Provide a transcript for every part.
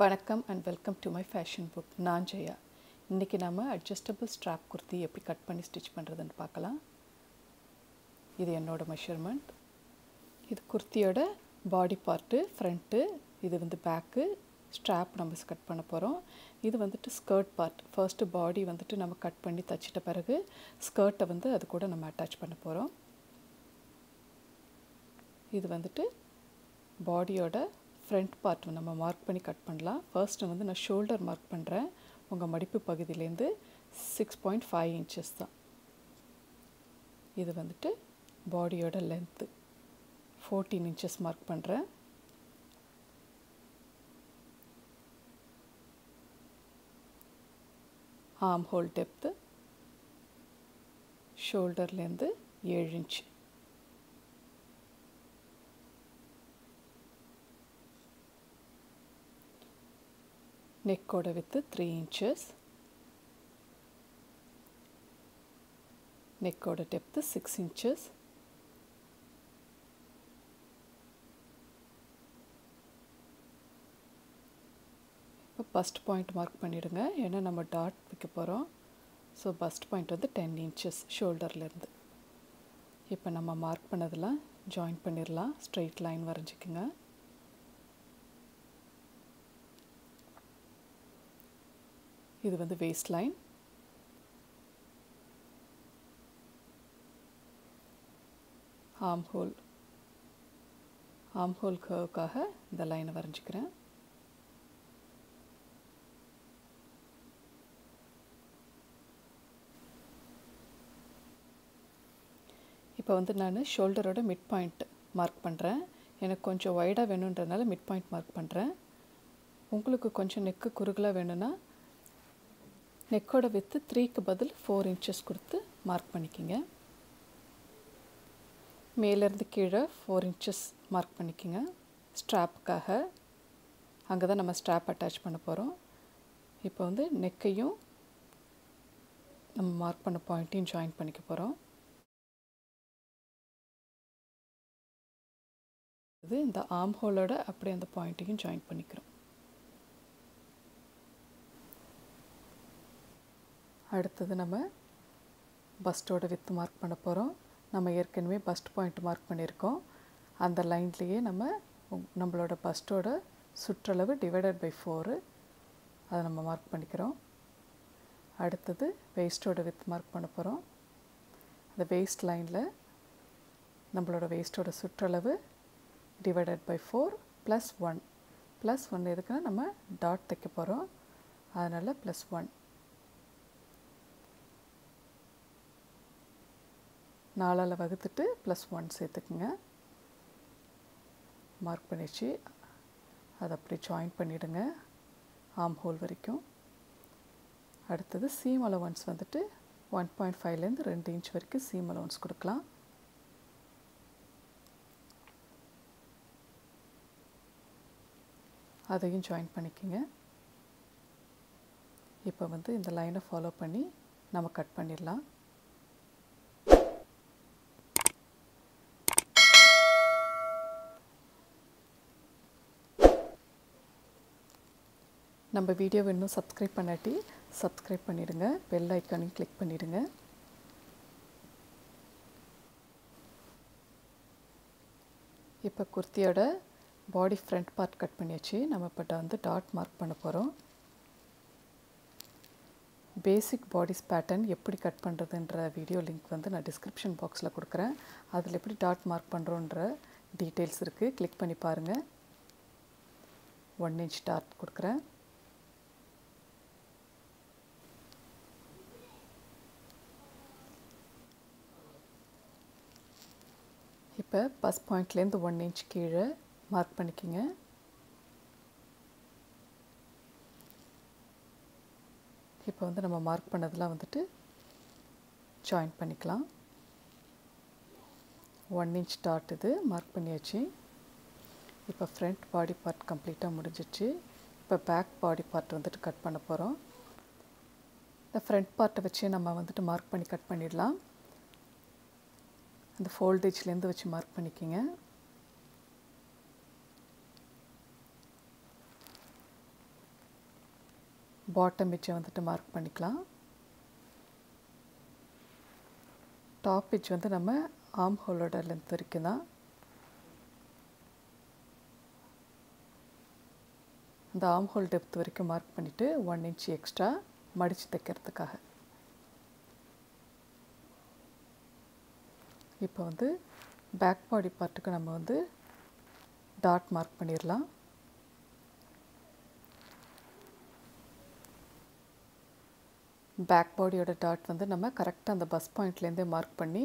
வணக்கம் and welcome to my fashion book. நான் ஜெயா. இன்னைக்கு நாம adjustable strap kurti எப்படி கட் பண்ணி ஸ்டிட்ச் பண்றதுன்னு பார்க்கலாம். இது என்னோட மெஷர்மென்ட். இது kurtiயோட பாடி பார்ட், ஃப்ரண்ட், இது வந்து பேக், strap நம்ம கட் பண்ண போறோம். இது வந்துட்டு ஸ்கர்ட் பார்ட். ஃபர்ஸ்ட் பாடி வந்துட்டு நம்ம கட் பண்ணி தச்சிட்ட பிறகு ஸ்கர்ட்டை வந்து அது கூட நம்ம அட்டாச் பண்ண போறோம். இது வந்துட்டு பாடியோட front part நம்ம மார்க் பண்ணி கட் பண்ணலாம். ஃபர்ஸ்ட் வந்து நான் ஷோல்டர் மார்க் பண்றேன். உங்க மடிப்பு பகுதியில இருந்து 6.5 inches தான். இது வந்துட்டு பாடியோட லெந்த் 14 inches மார்க் பண்றேன். arm hole depth ஷோல்டர்ல இருந்து 7 inch. neck oda width 3 inches, neck oda depth 6 inches, இப்போ bust point mark பண்ணிடுங்க. ஏன்னா நம்ம டாட் வைக்க போறோம். சோ bust point வந்து 10 inches ஷோல்டர்ல இருந்து. இப்போ நம்ம மார்க் பண்ணதெல்லாம் ஜாயின் பண்ணிரலாம். ஸ்ட்ரைட் லைன் வரைஞ்சிக்கங்க. இது வந்து waist line. arm hole curve-காக இந்த லைனை வரைஞ்சிக்கிறேன். இப்போ வந்து நான் ஷோல்டரோட மிட் பாயிண்ட் மார்க் பண்றேன். எனக்கு கொஞ்சம் வைடா வேணும்ன்றனால மிட் பாயிண்ட் மார்க் பண்றேன். உங்களுக்கு கொஞ்சம் நெக் குறுகலா வேணும்னா நெக்கோட width 3க்கு பதில் 4 inches கொடுத்து மார்க் பண்ணிக்கங்க. மேல இருந்து கீழே 4 inches மார்க் பண்ணிக்கங்க. ஸ்ட்ராப்காக அங்க தான் நம்ம ஸ்ட்ராப் அட்டாச் பண்ண போறோம். இப்போ வந்து நெக்கையும் நம்ம மார்க் பண்ண பாயிண்ட்டையும் ஜாயின் பண்ணிக்க போறோம். இது இந்த ஆர்ம் ஹோலோட அப்படியே அந்த பாயிண்ட்டையும் ஜாயின் பண்ணிக்கிறோம். அடுத்து நம்ம பஸ்டோட width மார்க் பண்ண போறோம். நம்ம ஏற்கனவே பஸ்ட் பாயிண்ட் மார்க் பண்ணிருக்கோம். அந்த லைன்லயே நம்மளோட பஸ்டோட சுற்றளவு டிவைடட் பை 4 அதை நம்ம மார்க் பண்ணிக்கிறோம். அடுத்து waistோட width மார்க் பண்ண போறோம். அந்த waist லைன்ல நம்மளோட waistோட சுற்றளவு divided by 4 plus 1. plus 1 எதுக்குன்னா நம்ம டாட் தைக்க போறோம். அதனால plus 1. 4ஆல வகுத்துட்டு plus 1 சேர்த்துக்குங்க. மார்க் பண்ணிச்சு. அதை அப்படியே ஜாயின் பண்ணிடுங்க ஆர்ம் ஹோல் வரைக்கும். அடுத்து சீம் அலவன்ஸ் வந்துட்டு 1.5ல இருந்து 2 inch வரைக்கும் சீம் அலவன்ஸ் கொடுக்கலாம். அதையும் ஜாயின் பண்ணிக்கங்க. இப்போ வந்து இந்த லைனை ஃபாலோ பண்ணி நம்ம கட் பண்ணிடலாம். நம்ம வீடியோவை இன்னும் சப்ஸ்கிரைப் பண்ணாட்டி சப்ஸ்கிரைப் பண்ணிடுங்க. பெல் ஐக்கானையும் கிளிக் பண்ணிடுங்க. இப்போ குர்த்தியோட பாடி ஃப்ரண்ட் பார்ட் கட் பண்ணியாச்சு. நம்ம இப்போ வந்து டாட் மார்க் பண்ண போறோம். பேசிக் பாடிஸ் பேட்டர்ன் எப்படி கட் பண்றதுன்ற வீடியோ லிங்க் வந்து நான் டிஸ்கிரிப்ஷன் பாக்ஸ்ல கொடுக்கிறேன். அதில் எப்படி டாட் மார்க் பண்றோம்ன்ற டீடைல்ஸ் இருக்கு. கிளிக் பண்ணி பாருங்க. 1 inch டாட் கொடுக்கிறேன். இப்போ பஸ் பாயிண்ட்ல இருந்து 1 inch கீழே மார்க் பண்ணிக்கங்க. இப்போ வந்து நம்ம மார்க் பண்ணதெல்லாம் வந்துட்டு ஜாயின் பண்ணிக்கலாம். 1 inch டாட் இது மார்க் பண்ணியாச்சு. இப்போ ஃப்ரண்ட் பாடி பார்ட் கம்ப்ளீட்டா முடிஞ்சிச்சு. இப்போ பேக் பாடி பார்ட் வந்துட்டு கட் பண்ண போறோம். இந்த ஃப்ரண்ட் பார்ட்டை வச்சு நம்ம வந்துட்டு மார்க் பண்ணி கட் பண்ணிடலாம். அந்த ஃபோல்டேஜ்ல இருந்து வச்சு மார்க் பண்ணிக்கங்க. பாட்டம் எட்ஜை வந்துட்டு மார்க் பண்ணிக்கலாம். டாப் எட்ஜ் வந்து நம்ம ஆர்ம் ஹோலோட லென்த் வரைக்கும் தான். அந்த ஆர்ம் ஹோல் டெப்த் வரைக்கும் மார்க் பண்ணிவிட்டு 1 இன்ச் எக்ஸ்ட்ரா மடித்து தைக்கிறதுக்காக. இப்போ வந்து பேக் பாடி பார்ட்டுக்கு நம்ம வந்து டாட் மார்க் பண்ணிடலாம். பேக் பாடியோட டாட் வந்து நம்ம கரெக்டாக அந்த பஸ் பாயிண்ட்லேருந்தே மார்க் பண்ணி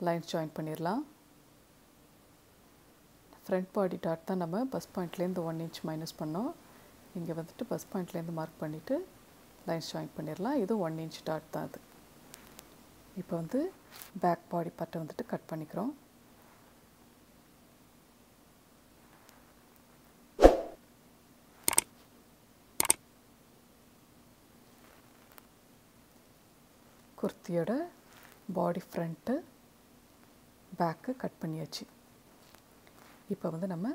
லைன்ஸ் ஜாயின் பண்ணிடலாம். ஃப்ரண்ட் பாடி டாட் தான் நம்ம பஸ் பாயிண்ட்லேருந்து 1 இன்ச் மைனஸ் பண்ணோம். இங்கே வந்துட்டு பஸ் பாயிண்ட்லேருந்து மார்க் பண்ணிவிட்டு லைன்ஸ் ஜாயின் பண்ணிடலாம். இது 1 இன்ச் டாட் தான் அது. இப்போ வந்து பேக் பாடி பார்ட்டை வந்துட்டு கட் பண்ணிக்கிறோம். குர்த்தியோட பாடி ஃப்ரண்ட்டு பேக்கு கட் பண்ணியாச்சு. இப்போ வந்து நம்ம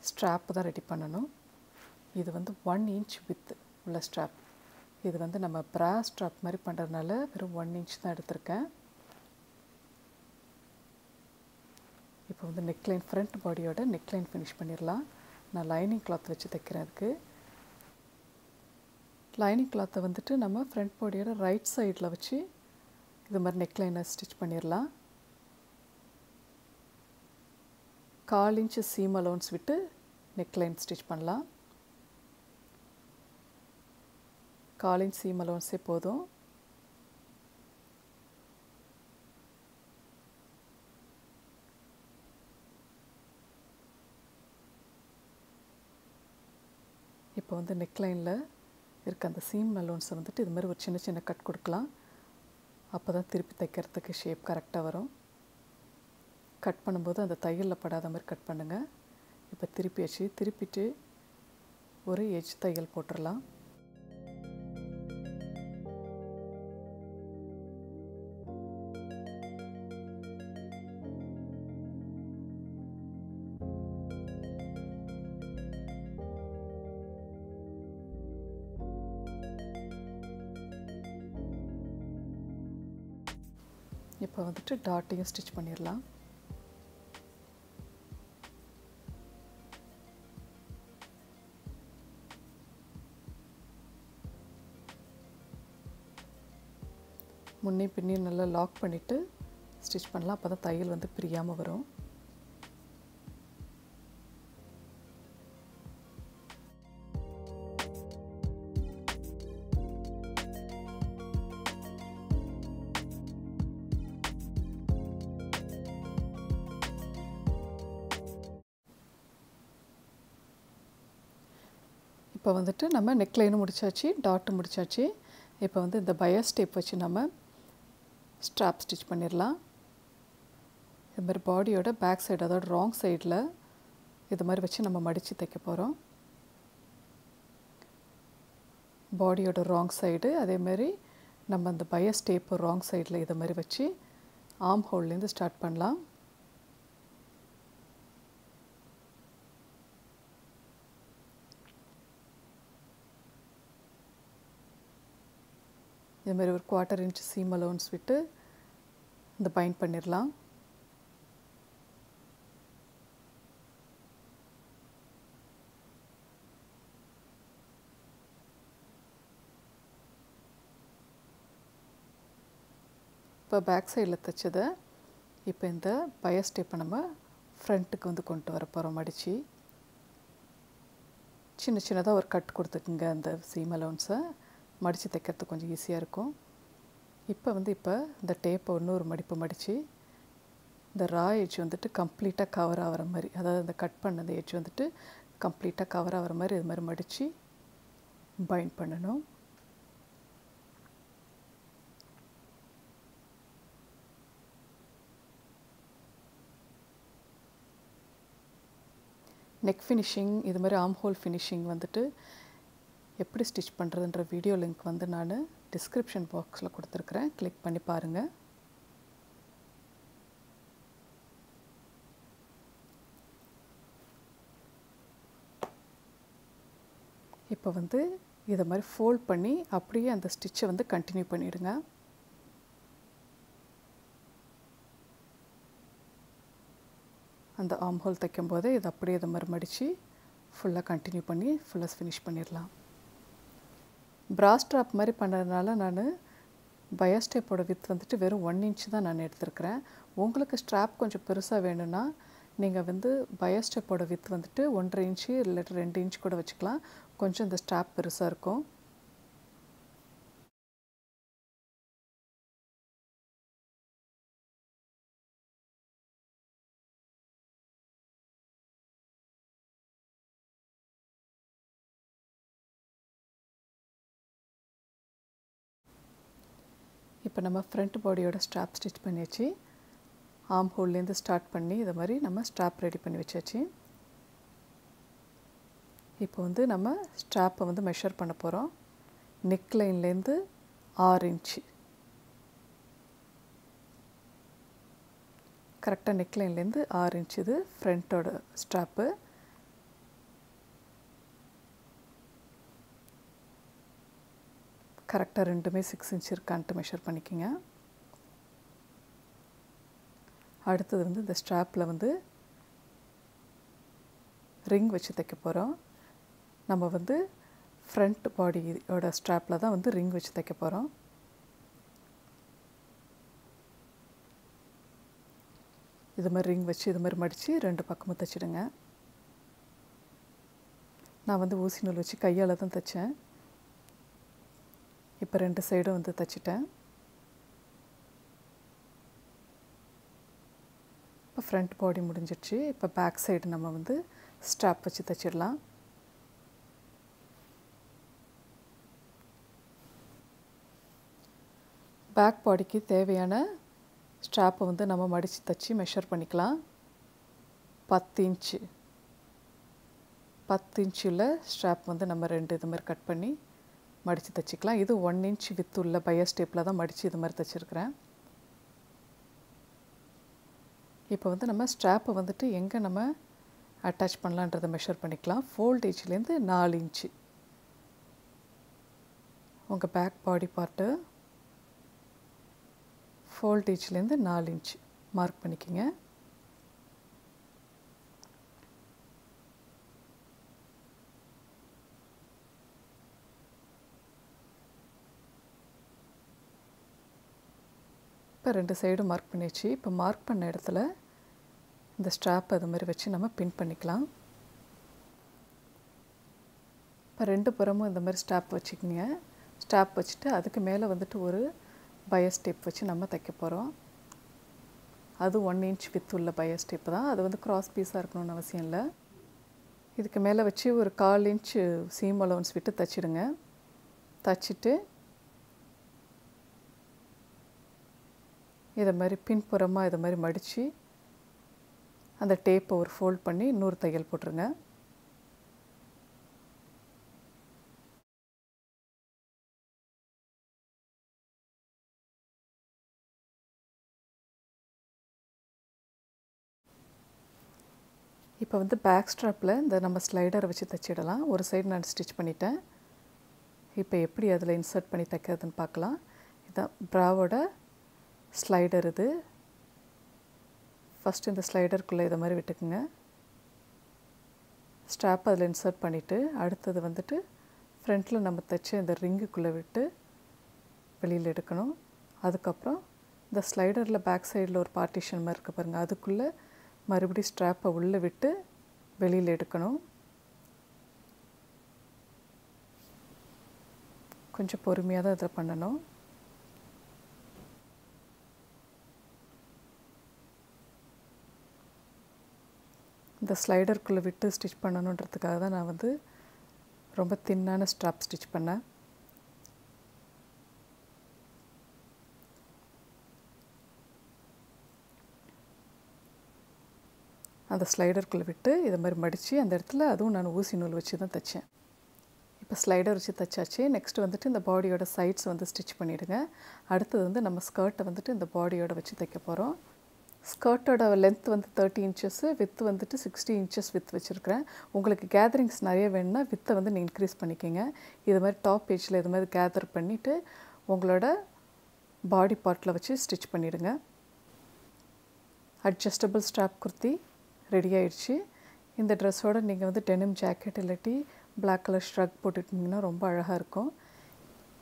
ஸ்ட்ராப்பு தான் ரெடி பண்ணணும். இது வந்து 1 இன்ச் வித் உள்ள ஸ்ட்ராப். இது வந்து நம்ம ப்ரா ஸ்ட்ராப் மாதிரி பண்ணுறதுனால வெறும் 1 இன்ச் தான் எடுத்திருக்கேன். இப்போ வந்து நெக்லைன் ஃப்ரண்ட் பாடியோட நெக்லைன் ஃபினிஷ் பண்ணிடலாம். நான் லைனிங் கிளாத் வச்சு தைக்கிறேன். அதுக்கு லைனிங் கிளாத்தை வந்துட்டு நம்ம ஃப்ரண்ட் பாடியோட ரைட் சைடில் வச்சு இது மாதிரி நெக்லைனை ஸ்டிச் பண்ணிடலாம். 1/4 இன்ச் சீம் அலோன்ஸ் விட்டு நெக்லைன் ஸ்டிச் பண்ணலாம். 1/4 இன்ச் சீம் அலோன்ஸே போதும். இப்போ வந்து நெக்லைனில் இருக்க அந்த சீம் அலோன்ஸை வந்துட்டு இது மாதிரி ஒரு சின்ன சின்ன கட் கொடுக்கலாம். அப்போ தான் திருப்பி தைக்கிறதுக்கு ஷேப் கரெக்டாக வரும். கட் பண்ணும்போது அந்த தையலில் படாத மாதிரி கட் பண்ணுங்கள். இப்போ திருப்பிட்டு ஒரு எட்ஜ் தையல் போட்டுடலாம். இப்போ வந்துட்டு டாட்டையும் ஸ்டிச் பண்ணிடலாம். முன்னே பின்னே நல்லா லாக் பண்ணிவிட்டு ஸ்டிச் பண்ணலாம். அப்போ தான் தையல் வந்து பிரியாமல் வரும். இப்போ வந்துட்டு நம்ம நெக்லைனும் முடிச்சாச்சு, டாட்டும் முடிச்சாச்சு. இப்போ வந்து இந்த பயாஸ் டேப் வச்சு நம்ம ஸ்ட்ராப் ஸ்டிச் பண்ணிடலாம். இது மாதிரி பாடியோட பேக் சைடு, அதாவது ராங் சைடில் இது மாதிரி வச்சு நம்ம மடித்து தைக்க போகிறோம். பாடியோட ராங் சைடு, அதேமாதிரி நம்ம அந்த பயாஸ் டேப்பு ராங் சைடில் இதை மாதிரி வச்சு ஆர்ம் ஹோல்லேருந்து ஸ்டார்ட் பண்ணலாம். இது மாதிரி ஒரு 1/4 இன்ச் சீம் அலோன்ஸ் விட்டு இந்த பைண்ட் பண்ணிடலாம். இப்போ பேக் சைடில் தைச்சதை இப்போ இந்த பயாஸ் டேப்பை நம்ம ஃப்ரண்ட்டுக்கு வந்து கொண்டு வர போகிறோம். மடித்து சின்ன சின்னதாக ஒரு கட் கொடுத்துக்குங்க. அந்த சீம் அலோன்ஸை மடித்து தைக்கிறதுக்கு கொஞ்சம் ஈஸியாக இருக்கும். இப்போ இந்த டேப்பை இன்னொரு மடிப்பு மடித்து இந்த ரா எட்ஜ் வந்துட்டு கம்ப்ளீட்டாக கவர் ஆகிற மாதிரி, அதாவது அந்த கட் பண்ண அந்த எட்ஜ் வந்துட்டு கம்ப்ளீட்டாக கவர் ஆகிற மாதிரி இது மாதிரி மடித்து பைண்ட் பண்ணணும். நெக் ஃபினிஷிங், இது மாதிரி ஆர்ம் ஹோல் ஃபினிஷிங் வந்துட்டு எப்படி ஸ்டிச் பண்ணுறதுன்ற வீடியோ லிங்க் வந்து நான் டிஸ்கிரிப்ஷன் பாக்ஸில் கொடுத்துருக்குறேன். கிளிக் பண்ணி பாருங்கள். இப்போ இதை மாதிரி ஃபோல்ட் பண்ணி அப்படியே அந்த ஸ்டிச்சை வந்து கண்டினியூ பண்ணிவிடுங்க. அந்த ஆர்ம் ஹோல் தைக்கும் போதே இதை அப்படியே இதை மாதிரி மடித்து ஃபுல்லாக கண்டினியூ பண்ணி ஃபுல்லாக ஃபினிஷ் பண்ணிடலாம். ப்ரா ஸ்ட்ராப் மாதிரி பண்ணுறதுனால நான் பயாஸ் டேப்போட வித் வந்துட்டு வெறும் 1 இன்ச் தான் நான் எடுத்துருக்கிறேன். உங்களுக்கு ஸ்ட்ராப் கொஞ்சம் பெருசாக வேணும்னா நீங்கள் வந்து பயாஸ் டேப்போட வித் வந்துட்டு 1.5 இன்ச்சு இல்லாட்டி 2 இன்ச் கூட வச்சுக்கலாம். கொஞ்சம் இந்த ஸ்ட்ராப் பெருசாக இருக்கும். இப்போ நம்ம ஃப்ரண்ட் பாடியோட ஸ்ட்ராப் ஸ்டிச் பண்ணியாச்சு. ஆர்ம் ஹோல்லேருந்து ஸ்டார்ட் பண்ணி இதை மாதிரி நம்ம ஸ்ட்ராப் ரெடி பண்ணி வச்சாச்சு. இப்போ வந்து நம்ம ஸ்ட்ராப்பை வந்து மெஷர் பண்ண போகிறோம். நெக் லைன்லேருந்து 6 இன்ச்சு கரெக்டாக நெக் லைன்லேருந்து 6 இன்ச் இது ஃப்ரண்ட்டோட ஸ்ட்ராப்பு. கரெக்டாக ரெண்டுமே 6 இன்ச் இருக்கான்ட்டு மெஷர் பண்ணிக்கோங்க. அடுத்தது வந்து இந்த ஸ்ட்ராப்பில் வந்து ரிங் வச்சு தைக்க போகிறோம். நம்ம வந்து ஃப்ரண்ட் பாடியோட ஸ்ட்ராப்பில் தான் வந்து ரிங் வச்சு தைக்க போகிறோம். இது மாதிரி ரிங் வச்சு இது மாதிரி மடித்து 2 பக்கமும் தைச்சிடுங்க. நான் வந்து ஊசி நூல் வச்சு கையால் தான் தைச்சேன். இப்போ 2 சைடும் வந்து தைச்சிட்டேன். இப்போ ஃப்ரண்ட் பாடி முடிஞ்சிடுச்சு. இப்போ பேக் சைடு நம்ம வந்து ஸ்ட்ராப் வச்சு தைச்சிடலாம். பேக் பாடிக்கு தேவையான ஸ்ட்ராப்பை வந்து நம்ம மடித்து தைச்சி மெஷர் பண்ணிக்கலாம். 10 இன்ச்சு 10 இன்ச்சில் ஸ்ட்ராப் வந்து நம்ம 2 இது மாதிரி கட் பண்ணி மடித்து தைச்சிக்கலாம். இது 1 இன்ச் வித் உள்ள பயாஸ் டேப்பில் தான் மடித்து இது மாதிரி தைச்சிருக்கிறேன். இப்போ வந்து நம்ம ஸ்ட்ராப்பை வந்துட்டு எங்கே நம்ம அட்டாச் பண்ணலான்றதை மெஷர் பண்ணிக்கலாம். ஃபோல்டேஜ்லேருந்து 4 இன்ச்சு உங்கள் பேக் பாடி பார்ட்டு ஃபோல்டேஜ்லேருந்து 4 இன்ச் மார்க் பண்ணிக்கோங்க. இப்போ 2 சைடும் மார்க் பண்ணியாச்சு. இப்போ மார்க் பண்ண இடத்துல இந்த ஸ்ட்ராப் அது மாதிரி வச்சு நம்ம பின் பண்ணிக்கலாம். இப்போ 2 புறமும் இந்த மாதிரி ஸ்ட்ராப் வச்சுக்கோங்க. ஸ்ட்ராப் வச்சுட்டு அதுக்கு மேலே வந்துட்டு ஒரு பயாஸ் டேப் வச்சு நம்ம தைக்க போகிறோம். அது 1 இன்ச் வித் உள்ள பயாஸ் டேப்பு தான். அது வந்து கிராஸ் பீஸாக இருக்கணும்னு அவசியம் இல்லை. இதுக்கு மேலே வச்சு ஒரு 1/4 இன்ச்சு சீம் அலோன்ஸ் விட்டு தைச்சிடுங்க. தைச்சிட்டு இதை மாதிரி பின்புறமாக இதை மாதிரி மடித்து அந்த டேப்பை ஒரு ஃபோல்ட் பண்ணி இன்னொரு தையல் போட்டுருங்க. இப்போ வந்து பேக் ஸ்ட்ராப்பில் இந்த நம்ம ஸ்லைடரை வச்சு தைச்சிடலாம். ஒரு சைடு நான் ஸ்டிச் பண்ணிட்டேன். இப்போ எப்படி அதில் இன்சர்ட் பண்ணி தைக்கிறதுன்னு பார்க்கலாம். இதுதான் ப்ராவோட ஸ்லைடர். இது ஃபஸ்ட்டு இந்த ஸ்லைடருக்குள்ளே இதை மாதிரி விட்டுக்குங்க. ஸ்ட்ராப் அதில் இன்சர்ட் பண்ணிவிட்டு அடுத்தது வந்துட்டு ஃப்ரண்ட்டில் நம்ம தைச்ச இந்த ரிங்குக்குள்ளே விட்டு வெளியில் எடுக்கணும். அதுக்கப்புறம் இந்த ஸ்லைடரில் பேக் சைடில் ஒரு பார்ட்டிஷன் மாதிரி இருக்க பாருங்கள், அதுக்குள்ளே மறுபடியும் ஸ்ட்ராப்பை உள்ளே விட்டு வெளியில் எடுக்கணும். கொஞ்சம் பொறுமையாக தான் இதில் பண்ணணும். இந்த ஸ்லைடருக்குள்ளே விட்டு ஸ்டிச் பண்ணணுன்றதுக்காக தான் நான் வந்து ரொம்ப தின்னான ஸ்ட்ராப் ஸ்டிச் பண்ணேன். அந்த ஸ்லைடருக்குள்ளே விட்டு இதை மாதிரி மடித்து அந்த இடத்துல அதுவும் நான் ஊசி நூல் வச்சு தான் தைச்சேன். இப்போ ஸ்லைடர் வச்சு தைச்சாச்சு. நெக்ஸ்ட்டு வந்துட்டு இந்த பாடியோட சைட்ஸ் வந்து ஸ்டிச் பண்ணிவிடுங்க. அடுத்தது வந்து நம்ம ஸ்கர்ட்டை வந்துட்டு இந்த பாடியோட வச்சு தைக்க போகிறோம். ஸ்கர்ட்டோட லென்த் வந்து 30 இன்ச்சஸ், வித் வந்துட்டு 60 இன்ச்சஸ் வித் வச்சுருக்கிறேன். உங்களுக்கு கேதரிங்ஸ் நிறைய வேணும்னா வித்தை வந்து நீங்கள் இன்க்ரீஸ் பண்ணிக்கோங்க. இது மாதிரி டாப் பேஜில் இது மாதிரி கேதர் பண்ணிவிட்டு உங்களோட பாடி பார்ட்டில் வச்சு ஸ்டிச் பண்ணிவிடுங்க. அட்ஜஸ்டபிள் ஸ்ட்ராப் குர்த்தி ரெடி ஆயிடுச்சு. இந்த ட்ரெஸ்ஸோடு நீங்கள் வந்து டெனிம் ஜாக்கெட் இல்லாட்டி பிளாக் கலர் ஷ்ரக் போட்டுட்டிங்கன்னா ரொம்ப அழகாக இருக்கும்.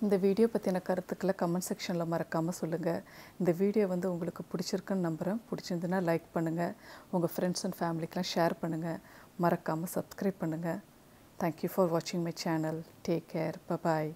இந்த வீடியோ பற்றின கருத்துக்களை கமெண்ட் செக்ஷனில் மறக்காமல் சொல்லுங்கள். இந்த வீடியோ வந்து உங்களுக்கு பிடிச்சிருக்குன்னு நம்புகிறேன். பிடிச்சிருந்துன்னா லைக் பண்ணுங்கள், உங்கள் ஃப்ரெண்ட்ஸ் அண்ட் ஃபேமிலிக்கெலாம் ஷேர் பண்ணுங்கள். மறக்காமல் சப்ஸ்கிரைப் பண்ணுங்கள். தேங்க்யூ ஃபார் வாட்சிங் my channel. Take care. Bye bye.